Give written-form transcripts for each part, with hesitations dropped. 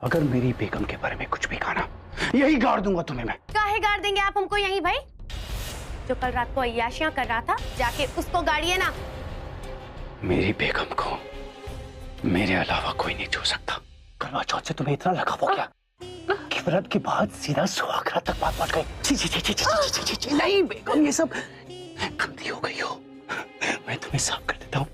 अगर मेरी बेगम के बारे में कुछ भी कहा ना, यही गाड़ दूंगा तुम्हें मैं। काहे गाड़ देंगे आप हमको यहीं भाई? जो कल रात को अय्याशियां कर रहा था, जाके उसको गाड़िए ना। मेरी बेगम को मेरे अलावा कोई नहीं छू सकता। करवा चौथ से तुम्हें इतना लगा वो क्या कि व्रत के बाद सीधा सुहागरात तक बात पहुंच गई? छी छी छी छी छी छी छी। नहीं बेगम, ये सब गलती हो गई हो, मैं तुम्हें साफ कर देता हूँ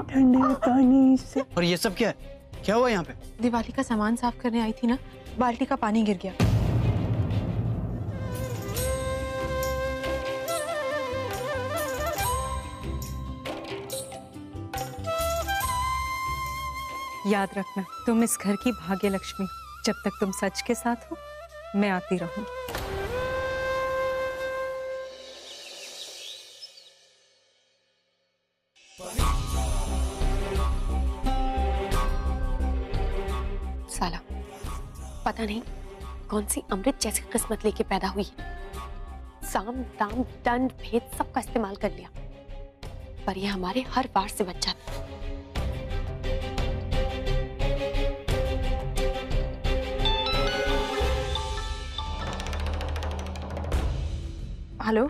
ठंडे पानी से। और ये सब क्या है? क्या हुआ यहाँ पे? दिवाली का सामान साफ करने आई थी ना, बाल्टी का पानी गिर गया। याद रखना, तुम इस घर की भाग्य लक्ष्मी। जब तक तुम सच के साथ हो, मैं आती रहूं। साला पता नहीं कौन सी अमृत जैसी किस्मत लेके पैदा हुई है। साम दाम दंड भेद सबका इस्तेमाल कर लिया, पर यह हमारे हर वार से बच जाता है। हेलो,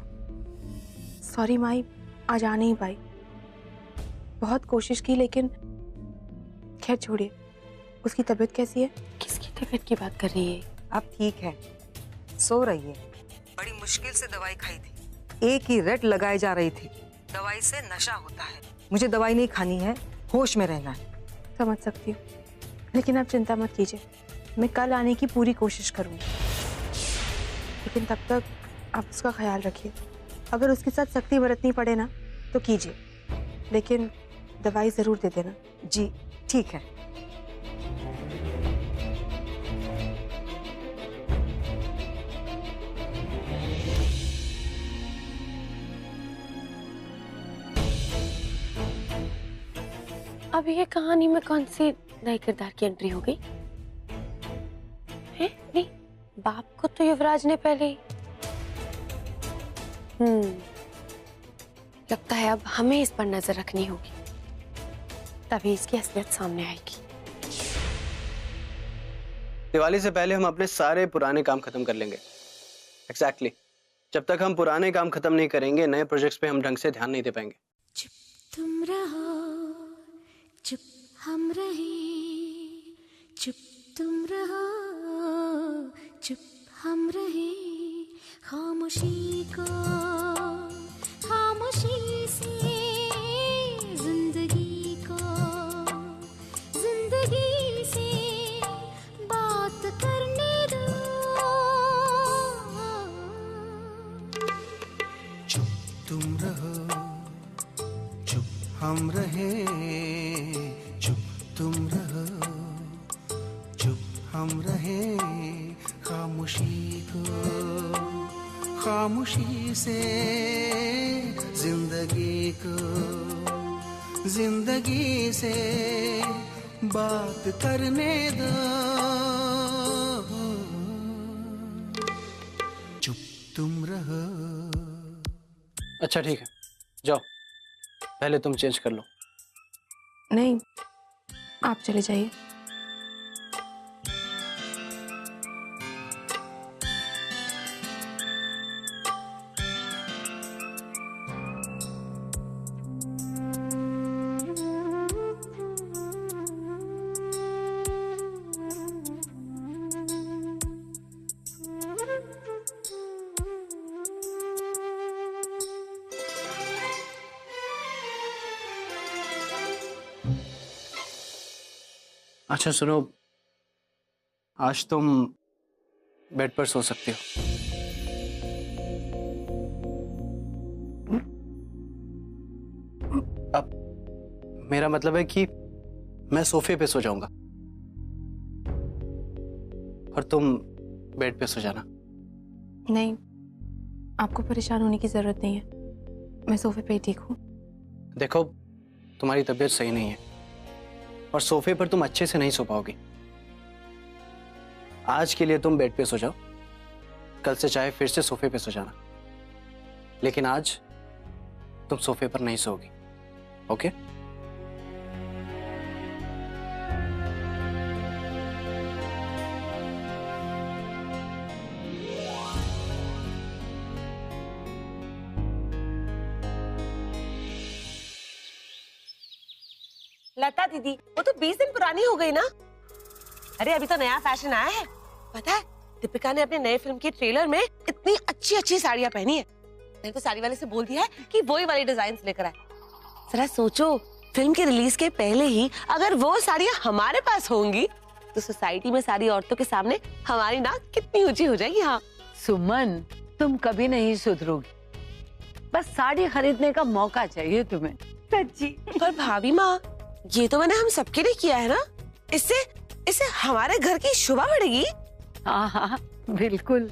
सॉरी माई, आज आ नहीं पाई। बहुत कोशिश की लेकिन खैर छोड़िए। उसकी तबीयत कैसी है? किसकी तबीयत की बात कर रही है? अब ठीक है, सो रही है। बड़ी मुश्किल से दवाई खाई थी, एक ही रट लगाई जा रही थी। दवाई से नशा होता है। मुझे दवाई नहीं खानी है, होश में रहना है। समझ सकती हूँ, लेकिन आप चिंता मत कीजिए, मैं कल आने की पूरी कोशिश करूँगी। लेकिन तब तक आप उसका ख्याल रखिए। अगर उसके साथ सख्ती बरतनी पड़े ना तो कीजिए, लेकिन दवाई ज़रूर दे देना। जी ठीक है। अब ये कहानी में कौन सी नए किरदार की एंट्री हो गई है? नहीं, बाप को तो युवराज ने पहले ही। लगता है अब हमें इस पर नजर रखनी होगी, तभी इसकी असलियत सामने आएगी। दिवाली से पहले हम अपने सारे पुराने काम खत्म कर लेंगे। एग्जैक्टली। जब तक हम पुराने काम खत्म नहीं करेंगे, नए प्रोजेक्ट्स पे हम ढंग से ध्यान नहीं दे पाएंगे। चुप तुम रहो, चुप हम रहे, चुप तुम रहो, चुप हम रहे। खामोशी को खामोशी से जिंदगी को जिंदगी से बात करने दो। चुप तुम रहो, चुप हम रहे, चुप तुम रहो, चुप हम रहे। खामोशी को खामोशी से जिंदगी को जिंदगी से बात करने दो। चुप तुम रहो। अच्छा ठीक है, जाओ, पहले तुम चेंज कर लो। नहीं, आप चले जाइए। अच्छा सुनो, आज तुम बेड पर सो सकती हो। अब मेरा मतलब है कि मैं सोफे पे सो जाऊंगा और तुम बेड पे सो जाना। नहीं, आपको परेशान होने की जरूरत नहीं है, मैं सोफे पे ही ठीक हूँ। देखो, तुम्हारी तबीयत सही नहीं है और सोफे पर तुम अच्छे से नहीं सो पाओगी। आज के लिए तुम बेड पे सो जाओ, कल से चाहे फिर से सोफे पे सो जाना, लेकिन आज तुम सोफे पर नहीं सोओगी। ओके? लता दीदी, वो तो 20 दिन पुरानी हो गई ना। अरे अभी तो नया फैशन आया है, पता है? दीपिका ने अपने नए फिल्म के ट्रेलर में इतनी अच्छी अच्छी साड़ियां पहनी है। मैंने तो साड़ी वाले से बोल दिया है कि वही वाली डिजाइन लेकर आए। जरा सोचो, फिल्म के रिलीज के पहले ही अगर वो साड़ियां हमारे पास होंगी तो सोसाइटी में सारी औरतों के सामने हमारी नाक कितनी ऊंची हो जाएगी। हाँ सुमन, तुम कभी नहीं सुधरोगी। बस साड़ी खरीदने का मौका चाहिए तुम्हें। सच्ची। पर भाभी माँ, ये तो मैंने हम सबके लिए किया है ना, इससे हमारे घर की शोभा बढ़ेगी। हाँ हाँ बिल्कुल।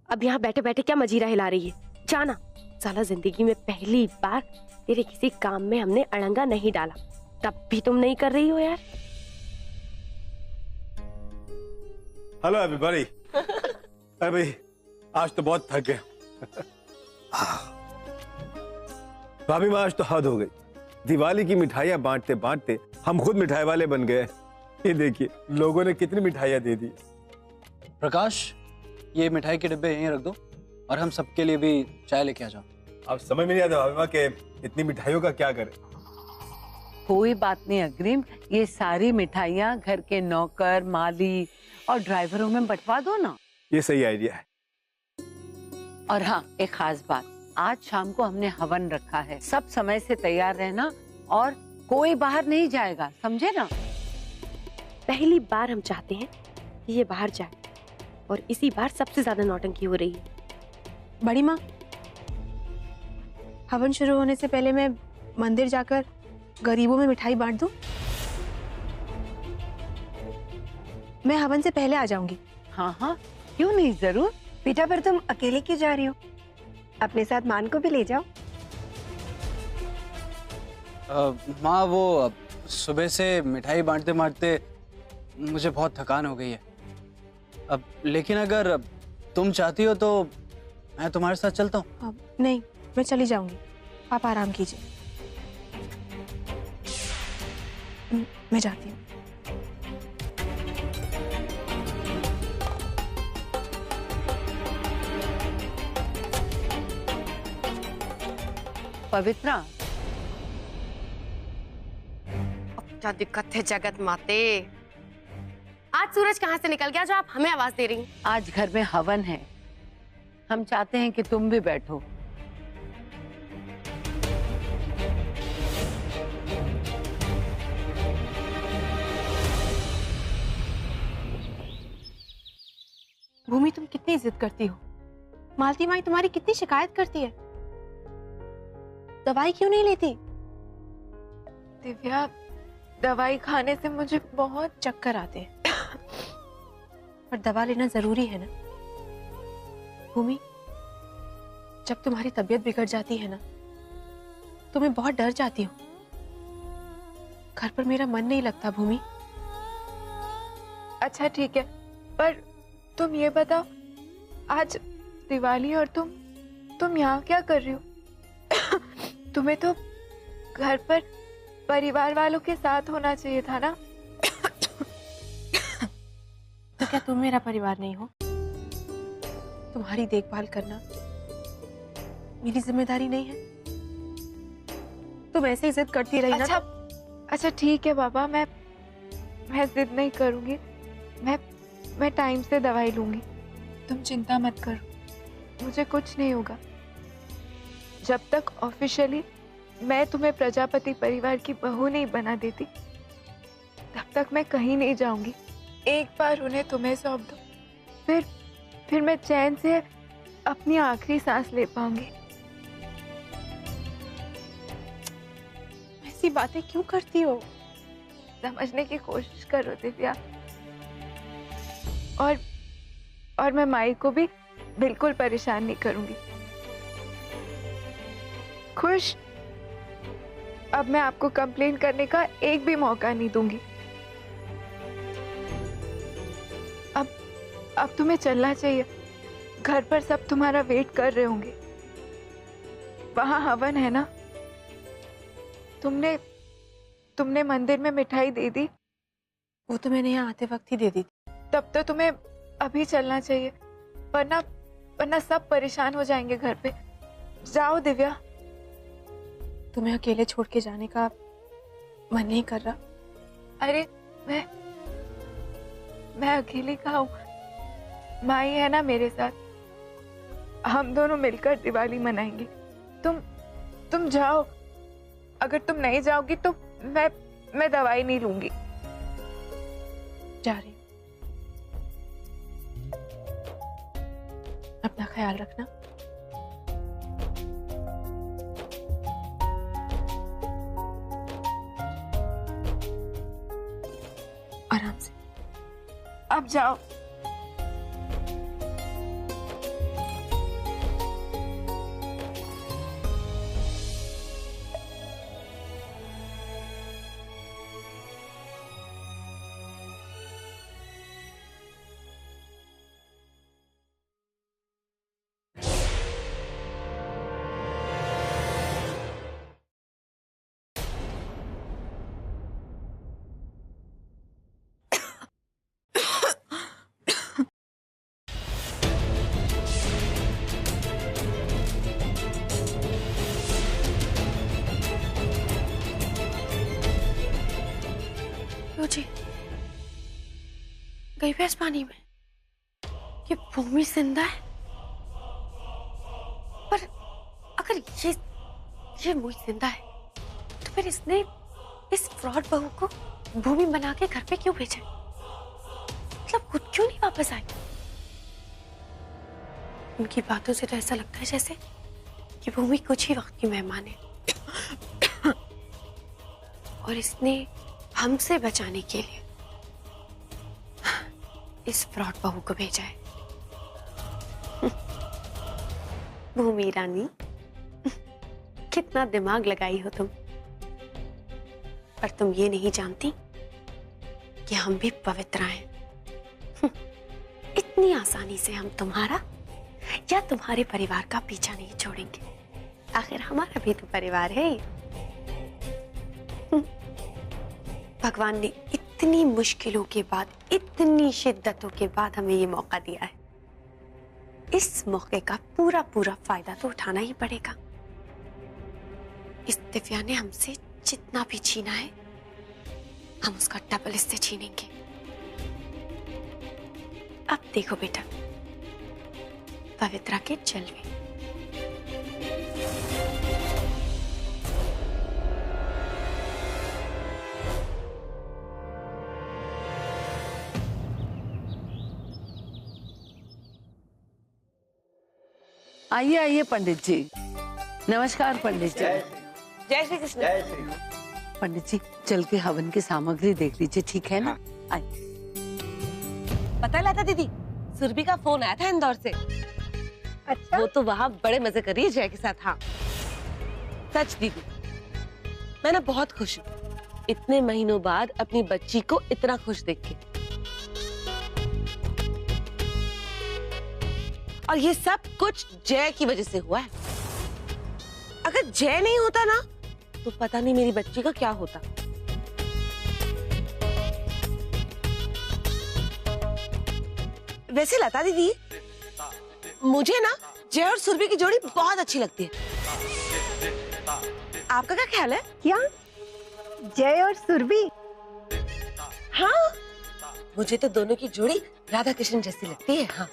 अब यहाँ बैठे बैठे क्या मजीरा हिला रही है? जाना। साला जिंदगी में पहली बार तेरे किसी काम में हमने अड़ंगा नहीं डाला, तब भी तुम नहीं कर रही हो यार। Hello everybody. अभी आज तो बहुत थक गए। भाभी माँ, आज तो हद हो गई। दिवाली की मिठाइयाँ बांटते बांटते हम खुद मिठाई वाले बन गए। ये देखिए लोगों ने कितनी मिठाइयाँ दे दी। प्रकाश, ये मिठाई के डिब्बे यहीं रख दो और हम सबके लिए भी चाय लेके आ जाओ। अब समझ में नहीं आता भाभी माँ के इतनी मिठाइयों का क्या करें। कोई बात नहीं अग्रिम, ये सारी मिठाइयाँ घर के नौकर, माली और ड्राइवरों में बंटवा दो ना। ये सही आइडिया है। और हाँ, एक खास बात, आज शाम को हमने हवन रखा है। सब समय से तैयार रहना और कोई बाहर नहीं जाएगा, समझे ना? पहली बार हम चाहते हैं कि ये बाहर जाए और इसी बार सबसे ज्यादा नौटंकी हो रही है। बड़ी माँ, हवन शुरू होने से पहले मैं मंदिर जाकर गरीबों में मिठाई बांट दूं? मैं हवन से पहले आ जाऊंगी। हाँ हाँ, क्यों नहीं, जरूर। बेटा, पर तुम अकेले क्यों जा रही हो? अपने साथ मान को भी ले जाओ। माँ, वो सुबह से मिठाई बांटते बांटते मुझे बहुत थकान हो गई है। अब लेकिन अगर तुम चाहती हो तो मैं तुम्हारे साथ चलता हूँ। नहीं, मैं चली जाऊंगी। आप आराम कीजिए। मैं जाती हूँ। पवित्रा, क्या दिक्कत है जगत माते? आज सूरज कहाँ से निकल गया जो आप हमें आवाज दे रही हैं? आज घर में हवन है, हम चाहते हैं कि तुम भी बैठो। भूमि, तुम कितनी जिद करती हो। मालती माई तुम्हारी कितनी शिकायत करती है, दवाई क्यों नहीं लेती? दिव्या, दवाई खाने से मुझे बहुत चक्कर आते हैं। पर दवा लेना जरूरी है ना भूमि। जब तुम्हारी तबीयत बिगड़ जाती है ना तो मैं बहुत डर जाती हूँ। घर पर मेरा मन नहीं लगता भूमि। अच्छा ठीक है, पर तुम ये बताओ, आज दिवाली और तुम यहाँ क्या कर रही हो? तुम्हें तो घर पर परिवार वालों के साथ होना चाहिए था ना। तो क्या तुम मेरा परिवार नहीं हो? तुम्हारी देखभाल करना मेरी जिम्मेदारी नहीं है? तुम ऐसे ही जिद करती रही अच्छा, ना। अच्छा ठीक है बाबा, मैं जिद नहीं करूंगी। मैं टाइम से दवाई लूंगी। तुम चिंता मत करो, मुझे कुछ नहीं होगा। जब तक ऑफिशियली मैं तुम्हें प्रजापति परिवार की बहू नहीं बना देती तब तक मैं कहीं नहीं जाऊंगी। एक बार उन्हें तुम्हें सौंप दो, फिर मैं चैन से अपनी आखिरी सांस ले पाऊंगी। ऐसी बातें क्यों करती हो? समझने की कोशिश करो दिव्या। और मैं माई को भी बिल्कुल परेशान नहीं करूंगी। खुश? अब मैं आपको कंप्लेन करने का एक भी मौका नहीं दूंगी। अब तुम्हें चलना चाहिए। घर पर सब तुम्हारा वेट कर रहे होंगे। वहां हवन है ना? तुमने मंदिर में मिठाई दे दी? वो तो मैंने यहाँ आते वक्त ही दे दी। तब तो तुम्हें अभी चलना चाहिए, वरना सब परेशान हो जाएंगे घर पे। जाओ दिव्या, तुम्हें अकेले छोड़ के जाने का मन नहीं कर रहा। अरे मैं अकेली कहाँ हूँ, माई है ना मेरे साथ, हम दोनों मिलकर दिवाली मनाएंगे। तुम जाओ, अगर तुम नहीं जाओगी तो मैं दवाई नहीं लूंगी। जा रही हूँ, अपना ख्याल रखना। आराम से, अब जाओ। जी गई भैंस पानी में, ये भूमि जिंदा है। पर अगर ये मुझ जिंदा है तो फिर इसने इस फ्रॉड बहू को भूमि बना के घर पे क्यों भेजा? मतलब खुद क्यों नहीं वापस आई? उनकी बातों से तो ऐसा लगता है जैसे कि भूमि कुछ ही वक्त की मेहमान है और इसने हमसे बचाने के लिए इस फ्रॉड बहू को भेजा है। भूमि रानी, कितना दिमाग लगाई हो तुम, पर तुम ये नहीं जानती कि हम भी पवित्र हैं। इतनी आसानी से हम तुम्हारा या तुम्हारे परिवार का पीछा नहीं छोड़ेंगे। आखिर हमारा भी तो परिवार है। भगवान ने इतनी मुश्किलों के बाद, इतनी शिद्दतों के बाद हमें ये मौका दिया है। इस मौके का पूरा पूरा फायदा तो उठाना ही पड़ेगा। इस दिव्या ने हमसे जितना भी छीना है, हम उसका डबल इससे छीनेंगे। अब देखो बेटा, पवित्रा के जलवे। आइए आइए पंडित जी। नमस्कार पंडित जी। जय श्री कृष्ण। पंडित जी चल के हवन की सामग्री देख लीजिए, ठीक है ना? आइए। पता है लता दीदी, सुरभि का फोन आया था इंदौर से। अच्छा? वो तो वहाँ बड़े मजे कर रही है जय के साथ। हाँ सच दीदी, मैं ना बहुत खुश हूँ इतने महीनों बाद अपनी बच्ची को इतना खुश देख के। और ये सब कुछ जय की वजह से हुआ है। अगर जय नहीं होता ना तो पता नहीं मेरी बच्ची का क्या होता। वैसे लता दीदी, मुझे ना जय और सुरभि की जोड़ी बहुत अच्छी लगती है। आपका क्या ख्याल है? क्या जय और सुरभि? हाँ, मुझे तो दोनों की जोड़ी राधा कृष्ण जैसी लगती है। हाँ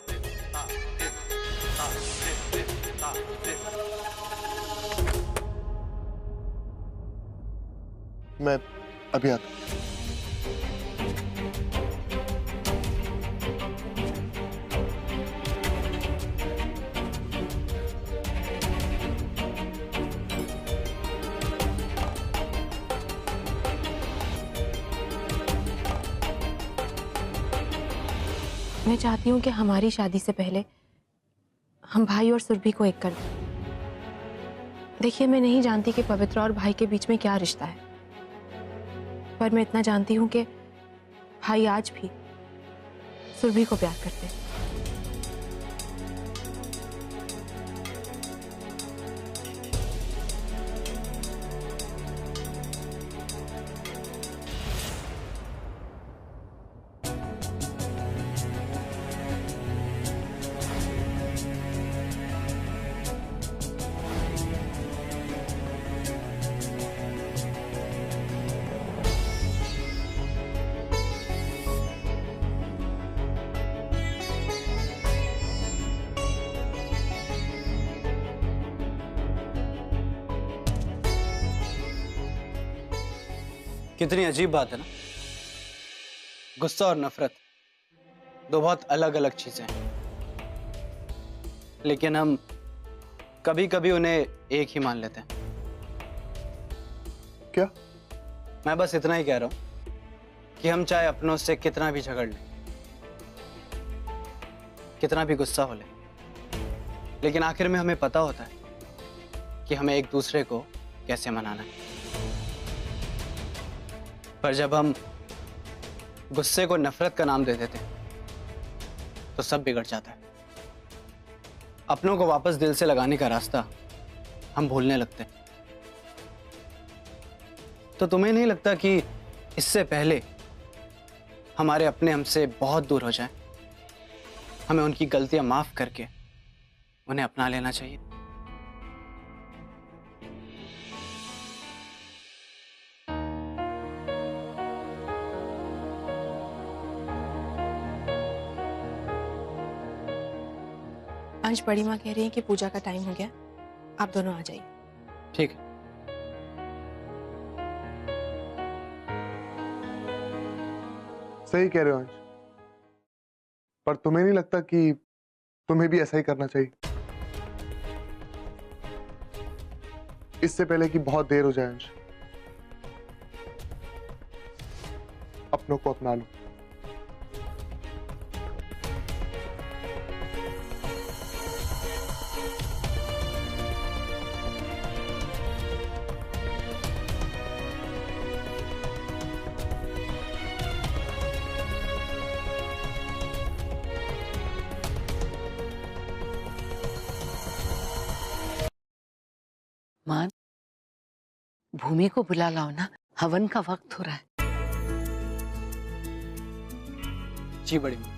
मैं अभी आता। मैं चाहती हूँ कि हमारी शादी से पहले हम भाई और सुरभि को एक कर दें। देखिए, मैं नहीं जानती कि पवित्र और भाई के बीच में क्या रिश्ता है, पर मैं इतना जानती हूँ कि भाई आज भी सुरभि को प्यार करते हैं। कितनी अजीब बात है ना, गुस्सा और नफरत दो बहुत अलग अलग चीजें हैं, लेकिन हम कभी कभी उन्हें एक ही मान लेते हैं। क्या? मैं बस इतना ही कह रहा हूं कि हम चाहे अपनों से कितना भी झगड़ लें, कितना भी गुस्सा हो ले, लेकिन आखिर में हमें पता होता है कि हमें एक दूसरे को कैसे मनाना है। पर जब हम गुस्से को नफरत का नाम दे देते तो सब बिगड़ जाता है। अपनों को वापस दिल से लगाने का रास्ता हम भूलने लगते हैं। तो तुम्हें नहीं लगता कि इससे पहले हमारे अपने हमसे बहुत दूर हो जाएं, हमें उनकी गलतियां माफ करके उन्हें अपना लेना चाहिए? अंश, बड़ी माँ कह रही है कि पूजा का टाइम हो गया, आप दोनों आ जाइए। ठीक है। सही कह रहे हो अंश, पर तुम्हें नहीं लगता कि तुम्हें भी ऐसा ही करना चाहिए, इससे पहले कि बहुत देर हो जाए? अंश, अपनों को अपना लो। मान, भूमि को बुला लाओ ना, हवन का वक्त हो रहा है। जी बड़ी माँ।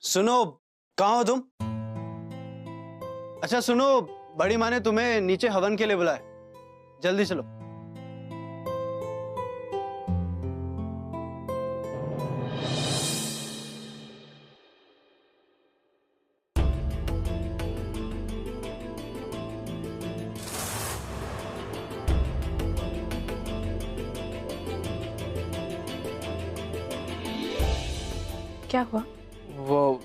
सुनो, कहाँ हो तुम? अच्छा सुनो, बड़ी माँ ने तुम्हें नीचे हवन के लिए बुलाया, जल्दी चलो। क्या हुआ? वो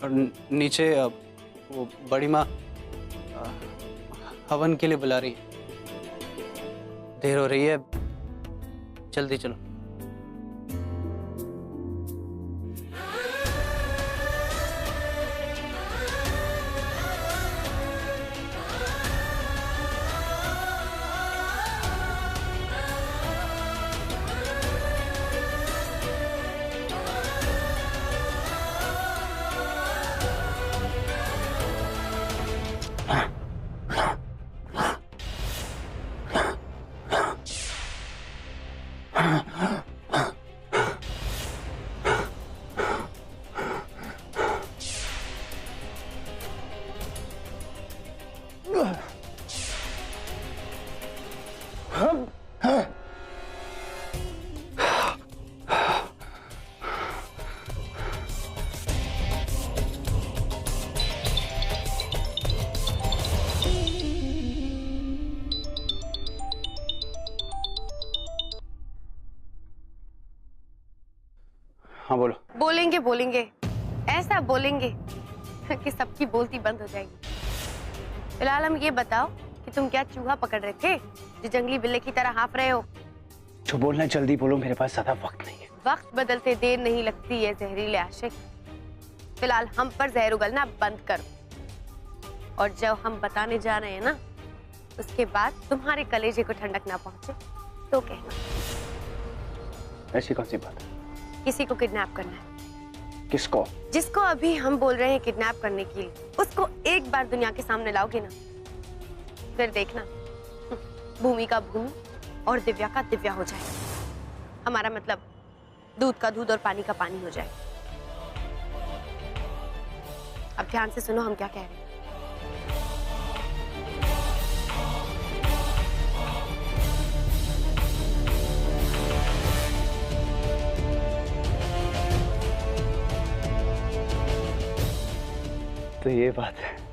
नीचे वो बड़ी माँ हवन के लिए बुला रही है, देर हो रही है, जल्दी चलो। हाँ बोलो। बोलेंगे बोलेंगे, ऐसा बोलेंगे कि सबकी बोलती बंद हो जाएगी। फिलहाल हम ये बताओ कि तुम क्या चूहा पकड़ रहे थे जो जंगली बिल्ली की तरह हाँफ रहे हो? जो बोलना जल्दी बोलो, मेरे पास ज्यादा वक्त नहीं है। वक्त बदलते देर नहीं लगती है जहरीले आशिक। फिलहाल हम पर जहर उगलना बंद करो, और जब हम बताने जा रहे हैं ना, उसके बाद तुम्हारे कलेजे को ठंडक ना पहुंचे तो कहना। ऐसी कौन सी बात है? किसी को किडनैप करना है। किसको? जिसको अभी हम बोल रहे हैं किडनैप करने के लिए, उसको एक बार दुनिया के सामने लाओगे ना, फिर देखना भूमि का भूमि और दिव्या का दिव्या हो जाएगा। हमारा मतलब दूध का दूध और पानी का पानी हो जाएगा। अब ध्यान से सुनो हम क्या कह रहे हैं। तो ये बात है।